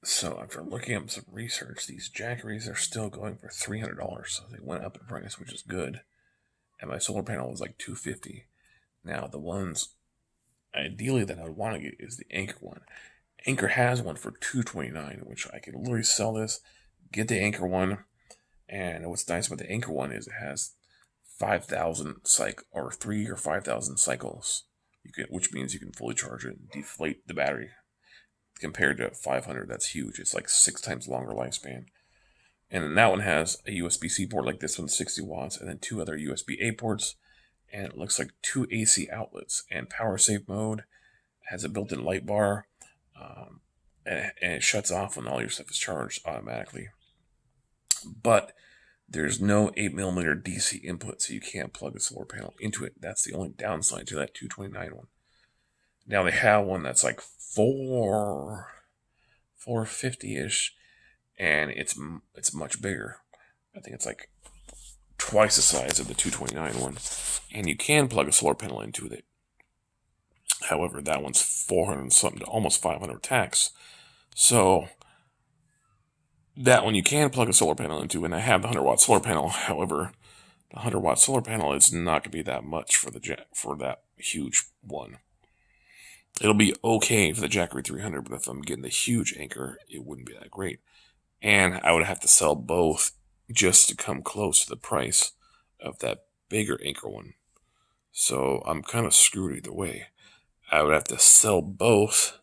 So after looking up some research, these jackeries are still going for $300. So they went up in price, which is good. And my solar panel was like $250. Now the ones ideally that I would want to get is the Anker one. Anker has one for $229, which I could literally sell this, get the Anker one, and what's nice about the Anker one is it has 5,000 cycle or 3 or 5,000 cycles. Which means you can fully charge it and deflate the battery. Compared to 500, that's huge. It's like 6 times longer lifespan. And then that one has a USB-C port like this one, 60 watts, and then 2 other USB-A ports, and it looks like 2 AC outlets. And power save mode has a built-in light bar, and it shuts off when all your stuff is charged automatically. But there's no 8mm DC input, so you can't plug a solar panel into it. That's the only downside to that 229 one. Now they have one that's like 450-ish, and it's much bigger. I think it's like twice the size of the 229 one, and you can plug a solar panel into it. However, that one's 400 something to almost 500 tax. So that one you can plug a solar panel into, and I have the 100-watt solar panel. However, the 100-watt solar panel is not going to be that much for that huge one. It'll be okay for the Jackery 300, but if I'm getting the huge Anker, it wouldn't be that great. And I would have to sell both just to come close to the price of that bigger Anker one. So I'm kind of screwed either way. I would have to sell both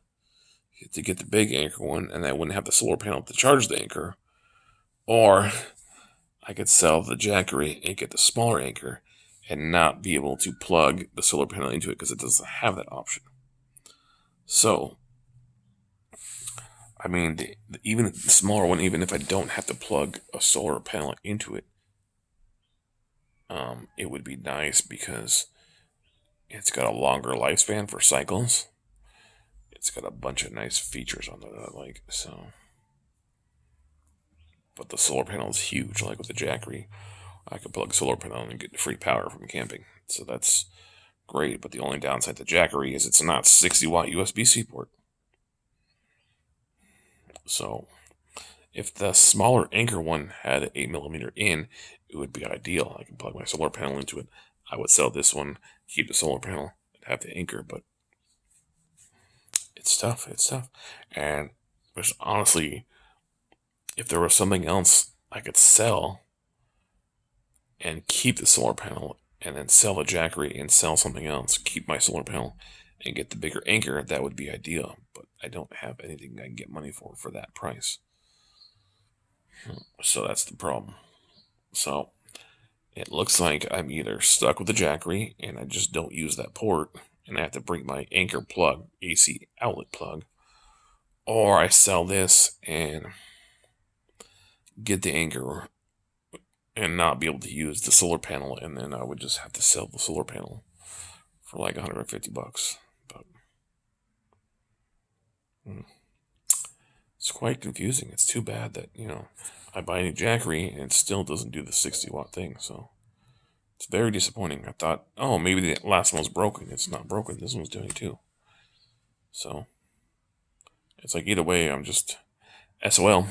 to get the big Anker one, and I wouldn't have the solar panel to charge the Anker. Or I could sell the Jackery and get the smaller Anker and not be able to plug the solar panel into it because it doesn't have that option. So, I mean, even the smaller one, even if I don't have to plug a solar panel into it, it would be nice because it's got a longer lifespan for cycles. It's got a bunch of nice features on it that I like. So, but the solar panel is huge. Like with the Jackery, I could plug a solar panel and get free power from camping. So that's great. But the only downside to Jackery is it's not 60-watt USB-C port. So if the smaller Anker one had an 8mm in, it would be ideal. I can plug my solar panel into it. I would sell this one, keep the solar panel, and have the Anker, but it's tough. It's tough. And there's honestly, if there was something else I could sell and keep the solar panel and then sell the Jackery and sell something else, keep my solar panel and get the bigger Anker, that would be ideal. But I don't have anything I can get money for that price. So that's the problem. So it looks like I'm either stuck with the Jackery and I just don't use that port and I have to bring my Anker plug, AC outlet plug, or I sell this and get the Anker and not be able to use the solar panel, and then I would just have to sell the solar panel for like $150. But it's quite confusing. It's too bad that, I buy a new Jackery and it still doesn't do the 60-watt thing. So it's very disappointing. I thought, oh, maybe the last one was broken. It's not broken. This one's doing it too. So it's like either way, I'm just SOL.